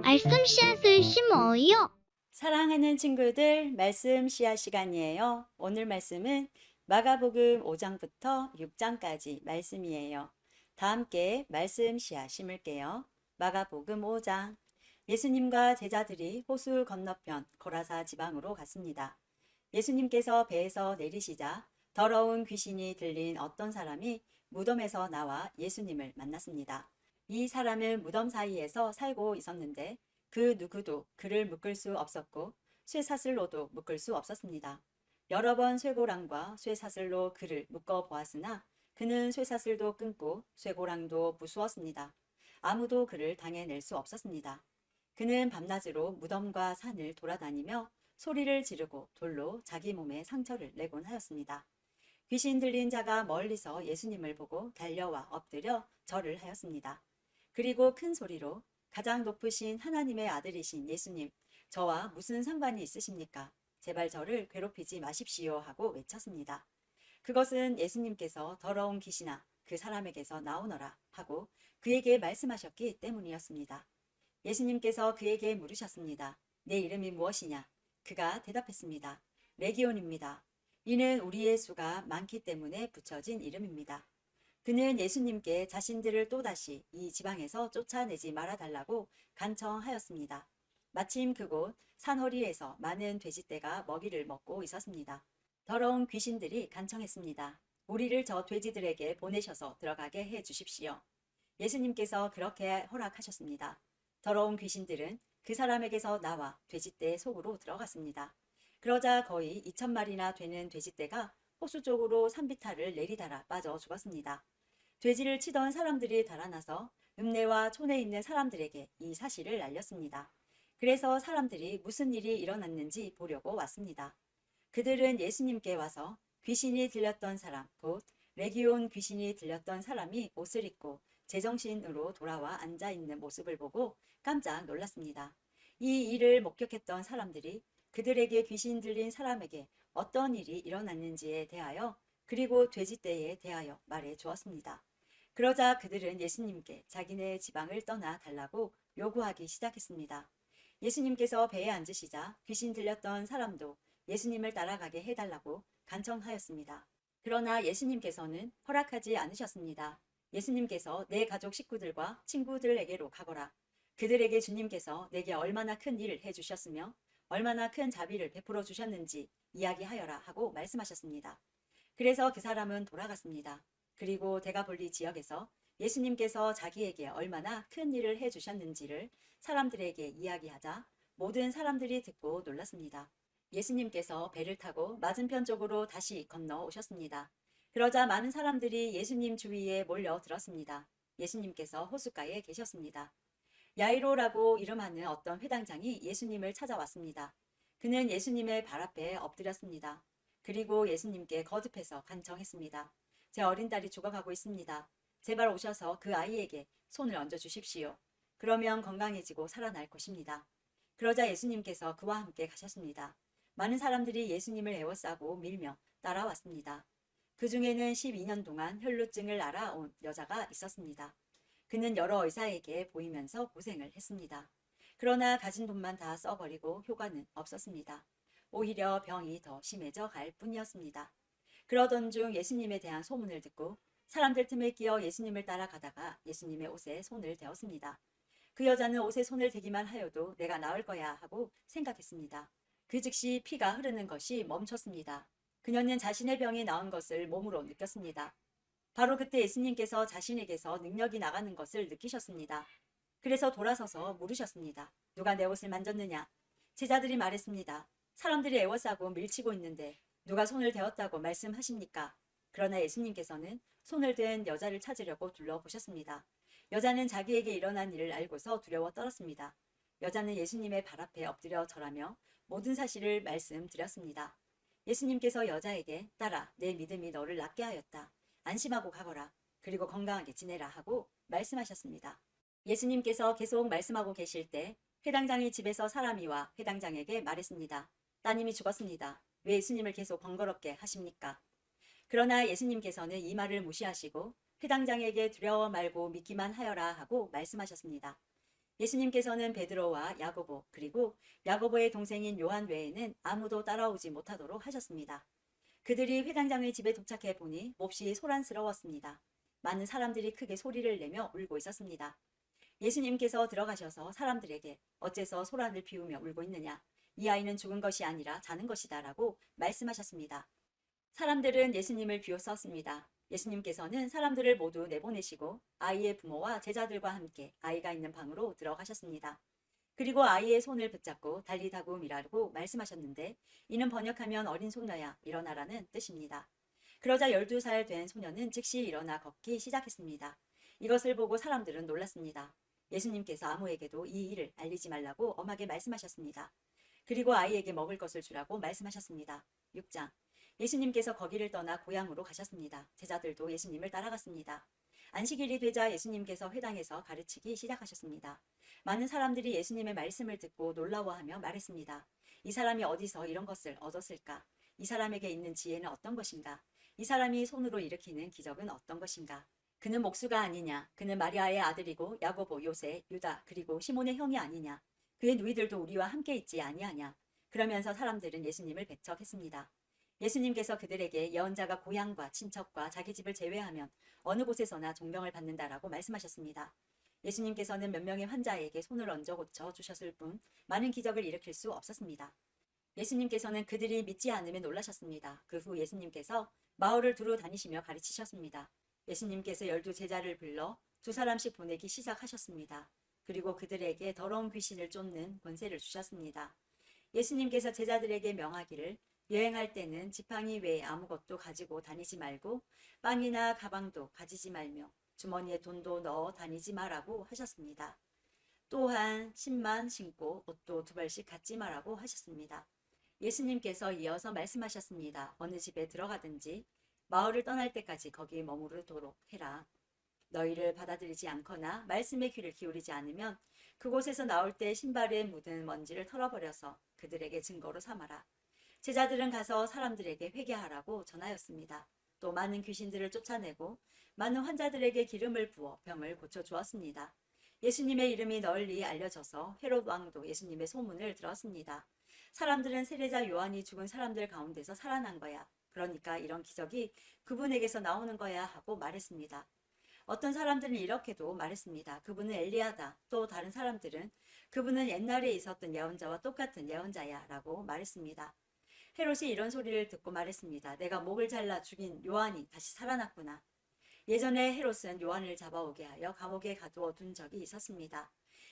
말씀 씨앗을 심어요. 사랑하는 친구들, 말씀 씨앗 시간이에요. 오늘 말씀은 마가복음 5장부터 6장까지 말씀이에요. 다 함께 말씀 씨앗 심을게요. 마가복음 5장. 예수님과 제자들이 호수 건너편 고라사 지방으로 갔습니다. 예수님께서 배에서 내리시자 더러운 귀신이 들린 어떤 사람이 무덤에서 나와 예수님을 만났습니다. 이 사람은 무덤 사이에서 살고 있었는데 그 누구도 그를 묶을 수 없었고 쇠사슬로도 묶을 수 없었습니다. 여러 번 쇠고랑과 쇠사슬로 그를 묶어 보았으나 그는 쇠사슬도 끊고 쇠고랑도 부수었습니다. 아무도 그를 당해낼 수 없었습니다. 그는 밤낮으로 무덤과 산을 돌아다니며 소리를 지르고 돌로 자기 몸에 상처를 내곤 하였습니다. 귀신 들린 자가 멀리서 예수님을 보고 달려와 엎드려 절을 하였습니다. 그리고 큰 소리로 가장 높으신 하나님의 아들이신 예수님, 저와 무슨 상관이 있으십니까? 제발 저를 괴롭히지 마십시오 하고 외쳤습니다. 그것은 예수님께서 더러운 귀신아 그 사람에게서 나오너라 하고 그에게 말씀하셨기 때문이었습니다. 예수님께서 그에게 물으셨습니다. 내 이름이 무엇이냐? 그가 대답했습니다. 레기온입니다. 이는 우리의 수가 많기 때문에 붙여진 이름입니다. 그는 예수님께 자신들을 또다시 이 지방에서 쫓아내지 말아달라고 간청하였습니다. 마침 그곳 산허리에서 많은 돼지떼가 먹이를 먹고 있었습니다. 더러운 귀신들이 간청했습니다. 우리를 저 돼지들에게 보내셔서 들어가게 해 주십시오. 예수님께서 그렇게 허락하셨습니다. 더러운 귀신들은 그 사람에게서 나와 돼지떼 속으로 들어갔습니다. 그러자 거의 2,000마리나 되는 돼지떼가 호수 쪽으로 산비탈을 내리달아 빠져 죽었습니다. 돼지를 치던 사람들이 달아나서 읍내와 촌에 있는 사람들에게 이 사실을 알렸습니다. 그래서 사람들이 무슨 일이 일어났는지 보려고 왔습니다. 그들은 예수님께 와서 귀신이 들렸던 사람, 곧 레기온 귀신이 들렸던 사람이 옷을 입고 제정신으로 돌아와 앉아 있는 모습을 보고 깜짝 놀랐습니다. 이 일을 목격했던 사람들이 그들에게 귀신 들린 사람에게 어떤 일이 일어났는지에 대하여 그리고 돼지떼에 대하여 말해 주었습니다. 그러자 그들은 예수님께 자기네 지방을 떠나 달라고 요구하기 시작했습니다. 예수님께서 배에 앉으시자 귀신 들렸던 사람도 예수님을 따라가게 해달라고 간청하였습니다. 그러나 예수님께서는 허락하지 않으셨습니다. 예수님께서 내 가족 식구들과 친구들에게로 가거라. 그들에게 주님께서 내게 얼마나 큰 일을 해주셨으며 얼마나 큰 자비를 베풀어 주셨는지 이야기하여라 하고 말씀하셨습니다. 그래서 그 사람은 돌아갔습니다. 그리고 데가볼리 지역에서 예수님께서 자기에게 얼마나 큰 일을 해주셨는지를 사람들에게 이야기하자 모든 사람들이 듣고 놀랐습니다. 예수님께서 배를 타고 맞은편 쪽으로 다시 건너오셨습니다. 그러자 많은 사람들이 예수님 주위에 몰려들었습니다. 예수님께서 호숫가에 계셨습니다. 야이로라고 이름하는 어떤 회당장이 예수님을 찾아왔습니다. 그는 예수님의 발 앞에 엎드렸습니다. 그리고 예수님께 거듭해서 간청했습니다. 제 어린 딸이 죽어가고 있습니다. 제발 오셔서 그 아이에게 손을 얹어 주십시오. 그러면 건강해지고 살아날 것입니다. 그러자 예수님께서 그와 함께 가셨습니다. 많은 사람들이 예수님을 에워싸고 밀며 따라왔습니다. 그 중에는 12년 동안 혈루증을 앓아온 여자가 있었습니다. 그는 여러 의사에게 보이면서 고생을 했습니다. 그러나 가진 돈만 다 써버리고 효과는 없었습니다. 오히려 병이 더 심해져 갈 뿐이었습니다. 그러던 중 예수님에 대한 소문을 듣고 사람들 틈에 끼어 예수님을 따라가다가 예수님의 옷에 손을 대었습니다. 그 여자는 옷에 손을 대기만 하여도 내가 나을 거야 하고 생각했습니다. 그 즉시 피가 흐르는 것이 멈췄습니다. 그녀는 자신의 병이 나은 것을 몸으로 느꼈습니다. 바로 그때 예수님께서 자신에게서 능력이 나가는 것을 느끼셨습니다. 그래서 돌아서서 물으셨습니다. 누가 내 옷을 만졌느냐? 제자들이 말했습니다. 사람들이 애워싸고 밀치고 있는데 누가 손을 대었다고 말씀하십니까? 그러나 예수님께서는 손을 댄 여자를 찾으려고 둘러보셨습니다. 여자는 자기에게 일어난 일을 알고서 두려워 떨었습니다. 여자는 예수님의 발 앞에 엎드려 절하며 모든 사실을 말씀드렸습니다. 예수님께서 여자에게 딸아, 내 믿음이 너를 낫게 하였다. 안심하고 가거라. 그리고 건강하게 지내라 하고 말씀하셨습니다. 예수님께서 계속 말씀하고 계실 때 회당장이 집에서 사람이 와 회당장에게 말했습니다. 따님이 죽었습니다. 왜 예수님을 계속 번거롭게 하십니까? 그러나 예수님께서는 이 말을 무시하시고 회당장에게 두려워 말고 믿기만 하여라 하고 말씀하셨습니다. 예수님께서는 베드로와 야고보 그리고 야고보의 동생인 요한 외에는 아무도 따라오지 못하도록 하셨습니다. 그들이 회당장의 집에 도착해 보니 몹시 소란스러웠습니다. 많은 사람들이 크게 소리를 내며 울고 있었습니다. 예수님께서 들어가셔서 사람들에게 어째서 소란을 피우며 울고 있느냐? 이 아이는 죽은 것이 아니라 자는 것이다 라고 말씀하셨습니다. 사람들은 예수님을 비웃었습니다. 예수님께서는 사람들을 모두 내보내시고 아이의 부모와 제자들과 함께 아이가 있는 방으로 들어가셨습니다. 그리고 아이의 손을 붙잡고 달리다굼이라고 말씀하셨는데 이는 번역하면 어린 소녀야 일어나라는 뜻입니다. 그러자 12살 된 소녀는 즉시 일어나 걷기 시작했습니다. 이것을 보고 사람들은 놀랐습니다. 예수님께서 아무에게도 이 일을 알리지 말라고 엄하게 말씀하셨습니다. 그리고 아이에게 먹을 것을 주라고 말씀하셨습니다. 6장. 예수님께서 거기를 떠나 고향으로 가셨습니다. 제자들도 예수님을 따라갔습니다. 안식일이 되자 예수님께서 회당에서 가르치기 시작하셨습니다. 많은 사람들이 예수님의 말씀을 듣고 놀라워하며 말했습니다. 이 사람이 어디서 이런 것을 얻었을까? 이 사람에게 있는 지혜는 어떤 것인가? 이 사람이 손으로 일으키는 기적은 어떤 것인가? 그는 목수가 아니냐? 그는 마리아의 아들이고 야고보, 요새, 유다, 그리고 시몬의 형이 아니냐? 그의 누이들도 우리와 함께 있지 아니하냐? 그러면서 사람들은 예수님을 배척했습니다. 예수님께서 그들에게 예언자가 고향과 친척과 자기 집을 제외하면 어느 곳에서나 존경을 받는다라고 말씀하셨습니다. 예수님께서는 몇 명의 환자에게 손을 얹어 고쳐 주셨을 뿐 많은 기적을 일으킬 수 없었습니다. 예수님께서는 그들이 믿지 않으며 놀라셨습니다. 그 후 예수님께서 마을을 두루 다니시며 가르치셨습니다. 예수님께서 12제자를 불러 2사람씩 보내기 시작하셨습니다. 그리고 그들에게 더러운 귀신을 쫓는 권세를 주셨습니다. 예수님께서 제자들에게 명하기를 여행할 때는 지팡이 외에 아무것도 가지고 다니지 말고 빵이나 가방도 가지지 말며 주머니에 돈도 넣어 다니지 말라고 하셨습니다. 또한 신만 신고 옷도 2벌씩 갖지 말라고 하셨습니다. 예수님께서 이어서 말씀하셨습니다. 어느 집에 들어가든지 마을을 떠날 때까지 거기 머무르도록 해라. 너희를 받아들이지 않거나 말씀의 귀를 기울이지 않으면 그곳에서 나올 때 신발에 묻은 먼지를 털어버려서 그들에게 증거로 삼아라. 제자들은 가서 사람들에게 회개하라고 전하였습니다. 또 많은 귀신들을 쫓아내고 많은 환자들에게 기름을 부어 병을 고쳐주었습니다. 예수님의 이름이 널리 알려져서 헤롯 왕도 예수님의 소문을 들었습니다. 사람들은 세례자 요한이 죽은 사람들 가운데서 살아난 거야. 그러니까 이런 기적이 그분에게서 나오는 거야 하고 말했습니다. 어떤 사람들은 이렇게도 말했습니다. 그분은 엘리야다. 또 다른 사람들은 그분은 옛날에 있었던 예언자와 똑같은 예언자야 라고 말했습니다. 헤롯이 이런 소리를 듣고 말했습니다. 내가 목을 잘라 죽인 요한이 다시 살아났구나. 예전에 헤롯은 요한을 잡아오게 하여 감옥에 가두어 둔 적이 있었습니다.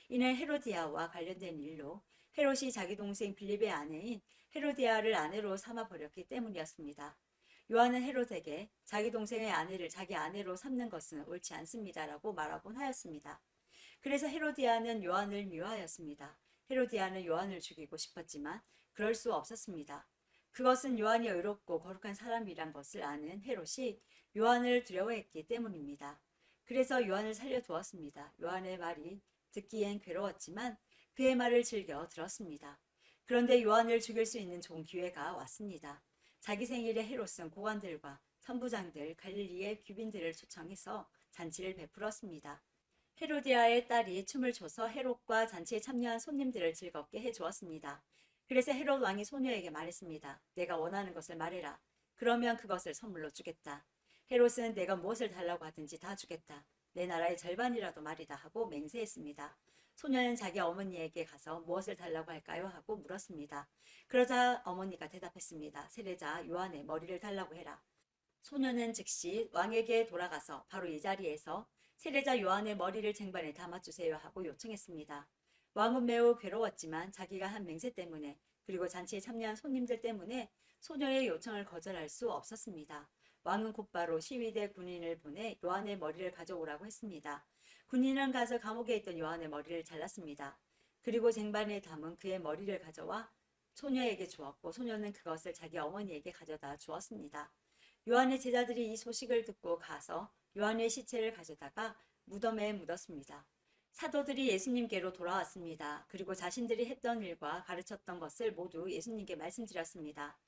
이는 헤로디아와 관련된 일로 헤롯이 자기 동생 빌립의 아내인 헤로디아를 아내로 삼아버렸기 때문이었습니다. 요한은 헤롯에게 자기 동생의 아내를 자기 아내로 삼는 것은 옳지 않습니다라고 말하곤 하였습니다. 그래서 헤로디아는 요한을 미워하였습니다. 헤로디아는 요한을 죽이고 싶었지만 그럴 수 없었습니다. 그것은 요한이 의롭고 거룩한 사람이란 것을 아는 헤롯이 요한을 두려워했기 때문입니다. 그래서 요한을 살려두었습니다. 요한의 말이 듣기엔 괴로웠지만 그의 말을 즐겨 들었습니다. 그런데 요한을 죽일 수 있는 좋은 기회가 왔습니다. 자기 생일에 헤롯은 고관들과 선부장들, 갈릴리의 귀빈들을 초청해서 잔치를 베풀었습니다. 헤로디아의 딸이 춤을 춰서 헤롯과 잔치에 참여한 손님들을 즐겁게 해주었습니다. 그래서 헤롯 왕이 소녀에게 말했습니다. 내가 원하는 것을 말해라. 그러면 그것을 선물로 주겠다. 헤롯은 내가 무엇을 달라고 하든지 다 주겠다. 내 나라의 절반이라도 말이다 하고 맹세했습니다. 소녀는 자기 어머니에게 가서 무엇을 달라고 할까요? 하고 물었습니다. 그러자 어머니가 대답했습니다. 세례자 요한의 머리를 달라고 해라. 소녀는 즉시 왕에게 돌아가서 바로 이 자리에서 세례자 요한의 머리를 쟁반에 담아주세요 하고 요청했습니다. 왕은 매우 괴로웠지만 자기가 한 맹세 때문에 그리고 잔치에 참여한 손님들 때문에 소녀의 요청을 거절할 수 없었습니다. 왕은 곧바로 시위대 군인을 보내 요한의 머리를 가져오라고 했습니다. 군인은 가서 감옥에 있던 요한의 머리를 잘랐습니다. 그리고 쟁반에 담은 그의 머리를 가져와 소녀에게 주었고 소녀는 그것을 자기 어머니에게 가져다 주었습니다. 요한의 제자들이 이 소식을 듣고 가서 요한의 시체를 가져다가 무덤에 묻었습니다. 사도들이 예수님께로 돌아왔습니다. 그리고 자신들이 했던 일과 가르쳤던 것을 모두 예수님께 말씀드렸습니다.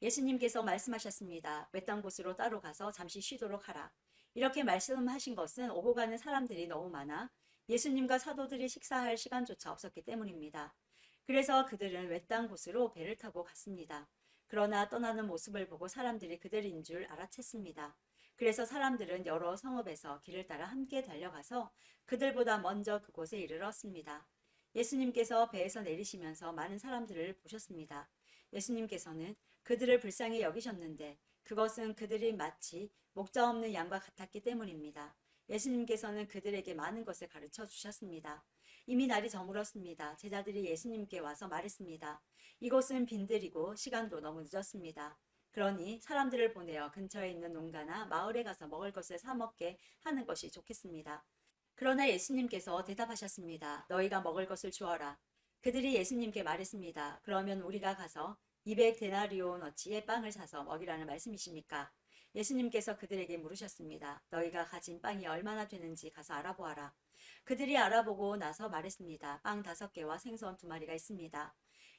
예수님께서 말씀하셨습니다. 외딴 곳으로 따로 가서 잠시 쉬도록 하라. 이렇게 말씀하신 것은 오고 가는 사람들이 너무 많아 예수님과 사도들이 식사할 시간조차 없었기 때문입니다. 그래서 그들은 외딴 곳으로 배를 타고 갔습니다. 그러나 떠나는 모습을 보고 사람들이 그들인 줄 알아챘습니다. 그래서 사람들은 여러 성읍에서 길을 따라 함께 달려가서 그들보다 먼저 그곳에 이르렀습니다. 예수님께서 배에서 내리시면서 많은 사람들을 보셨습니다. 예수님께서는 그들을 불쌍히 여기셨는데 그것은 그들이 마치 목자 없는 양과 같았기 때문입니다. 예수님께서는 그들에게 많은 것을 가르쳐 주셨습니다. 이미 날이 저물었습니다. 제자들이 예수님께 와서 말했습니다. 이곳은 빈들이고 시간도 너무 늦었습니다. 그러니 사람들을 보내어 근처에 있는 농가나 마을에 가서 먹을 것을 사 먹게 하는 것이 좋겠습니다. 그러나 예수님께서 대답하셨습니다. 너희가 먹을 것을 주어라. 그들이 예수님께 말했습니다. 그러면 우리가 가서 200데나리온어치의 빵을 사서 먹이라는 말씀이십니까? 예수님께서 그들에게 물으셨습니다. 너희가 가진 빵이 얼마나 되는지 가서 알아보아라. 그들이 알아보고 나서 말했습니다. 빵 5개와 생선 2마리가 있습니다.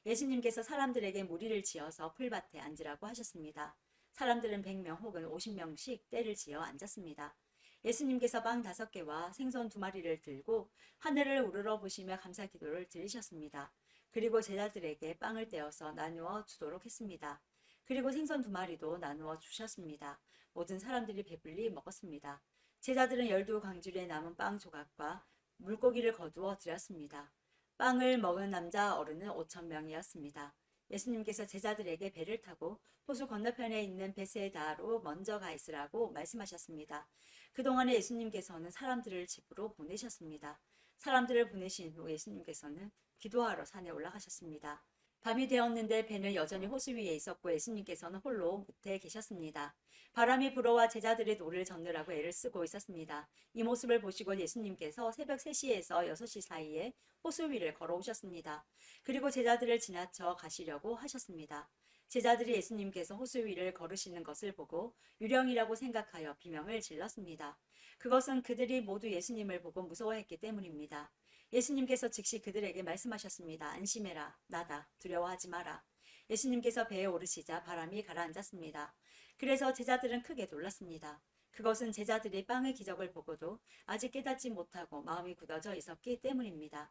예수님께서 사람들에게 무리를 지어서 풀밭에 앉으라고 하셨습니다. 사람들은 100명 혹은 50명씩 떼를 지어 앉았습니다. 예수님께서 빵 5개와 생선 2마리를 들고 하늘을 우러러 보시며 감사 기도를 드리셨습니다. 그리고 제자들에게 빵을 떼어서 나누어 주도록 했습니다. 그리고 생선 2마리도 나누어 주셨습니다. 모든 사람들이 배불리 먹었습니다. 제자들은 12광줄에 남은 빵 조각과 물고기를 거두어 드렸습니다. 빵을 먹은 남자 어른은 5,000명이었습니다. 예수님께서 제자들에게 배를 타고 호수 건너편에 있는 베세다로 먼저 가 있으라고 말씀하셨습니다. 그동안에 예수님께서는 사람들을 집으로 보내셨습니다. 사람들을 보내신 후 예수님께서는 기도하러 산에 올라가셨습니다. 밤이 되었는데 배는 여전히 호수 위에 있었고 예수님께서는 홀로 못에 계셨습니다. 바람이 불어와 제자들의 노를 젓느라고 애를 쓰고 있었습니다. 이 모습을 보시고 예수님께서 새벽 3시에서 6시 사이에 호수 위를 걸어오셨습니다. 그리고 제자들을 지나쳐 가시려고 하셨습니다. 제자들이 예수님께서 호수 위를 걸으시는 것을 보고 유령이라고 생각하여 비명을 질렀습니다. 그것은 그들이 모두 예수님을 보고 무서워했기 때문입니다. 예수님께서 즉시 그들에게 말씀하셨습니다. 안심해라. 나다. 두려워하지 마라. 예수님께서 배에 오르시자 바람이 가라앉았습니다. 그래서 제자들은 크게 놀랐습니다. 그것은 제자들이 빵의 기적을 보고도 아직 깨닫지 못하고 마음이 굳어져 있었기 때문입니다.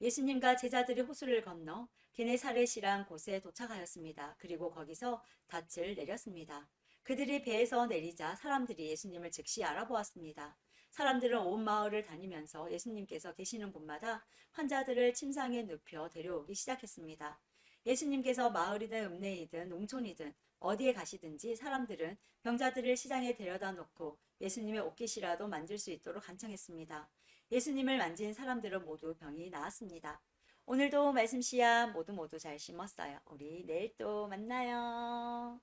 예수님과 제자들이 호수를 건너 게네사렛이란 곳에 도착하였습니다. 그리고 거기서 닻을 내렸습니다. 그들이 배에서 내리자 사람들이 예수님을 즉시 알아보았습니다. 사람들은 온 마을을 다니면서 예수님께서 계시는 곳마다 환자들을 침상에 눕혀 데려오기 시작했습니다. 예수님께서 마을이든 읍내이든 농촌이든 어디에 가시든지 사람들은 병자들을 시장에 데려다 놓고 예수님의 옷깃이라도 만질 수 있도록 간청했습니다. 예수님을 만진 사람들은 모두 병이 나았습니다. 오늘도 말씀 씨앗 모두 잘 심었어요. 우리 내일 또 만나요.